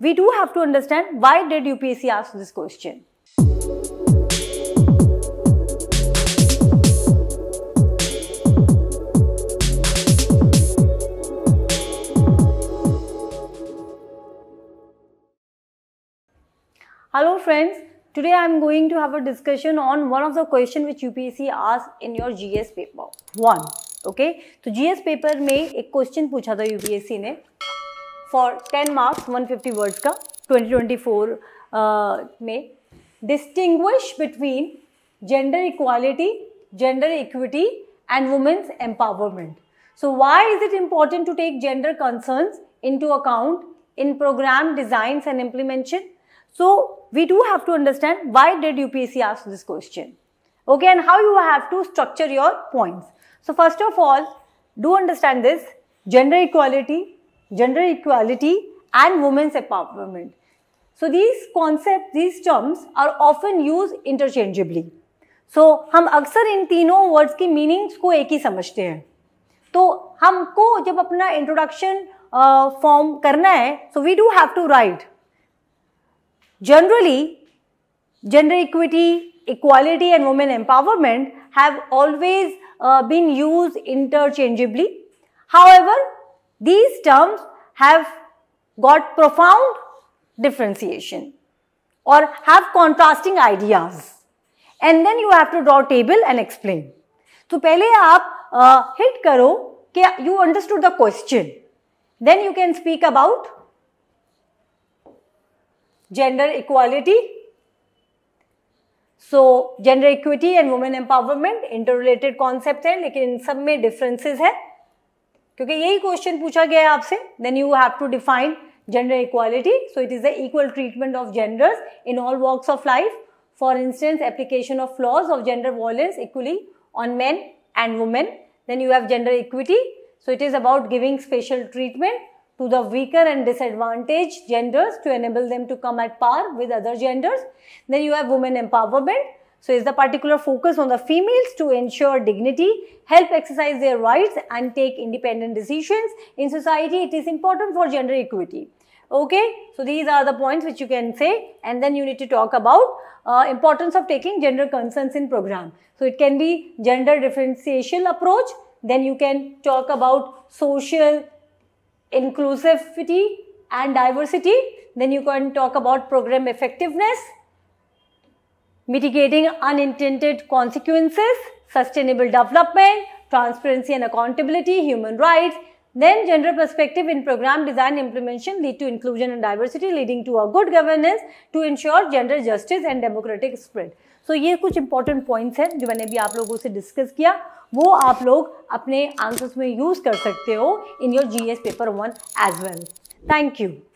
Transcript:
we do have to understand why did UPSC ask this question. Hello friends, today I am going to have a discussion on one of the question which UPSC asked in your GS paper 1. Okay, तो GS paper में एक question पूछा था UPSC ने for 10 marks 150 words का 2024 में distinguish between gender equality, gender equity and women's empowerment. So why is it important to take gender concerns into account in program designs and implementation? So we do have to understand why did UPSC ask this question, okay, and how you have to structure your points. So first of all, do understand this: gender equality and women's empowerment. So these concepts, these terms are often used interchangeably. So हम अक्सर इन तीनों words की meanings को एक ही समझते हैं. तो हमको जब अपना इंट्रोडक्शन फॉर्म करना है, so we do have to write. Generally, gender equity, equality and women empowerment have always been used interchangeably. However, these terms have got profound differentiation or have contrasting ideas. And then you have to draw a table and explain. तो पहले आप hit करो कि you understood the question. Then you can speak about gender equality. So gender equity and women empowerment interrelated concept है, लेकिन इन सब में differences है, क्योंकि यही question पूछा गया है आपसे. Then you have to define gender equality. So it is the equal treatment of genders in all walks of life. For instance, application of laws of gender violence equally on men and women. Then you have gender equity. So it is about giving special treatment to the weaker and disadvantaged genders to enable them to come at par with other genders. Then you have women empowerment. So it's the particular focus on the females to ensure dignity, help exercise their rights and take independent decisions. In society, it is important for gender equity. Okay, so these are the points which you can say, and then you need to talk about importance of taking gender concerns in program. So it can be gender differentiation approach. Then you can talk about social inclusivity and diversity. Then you can talk about program effectiveness, mitigating unintended consequences, sustainable development, transparency and accountability, human rights. Then gender perspective in program design implementation lead to inclusion and diversity, leading to a good governance to ensure gender justice and democratic spread. So ये कुछ important points हैं जो मैंने भी आप लोगों से discuss किया, वो आप लोग अपने answers में use कर सकते हो in your GS paper 1 as well. Thank you.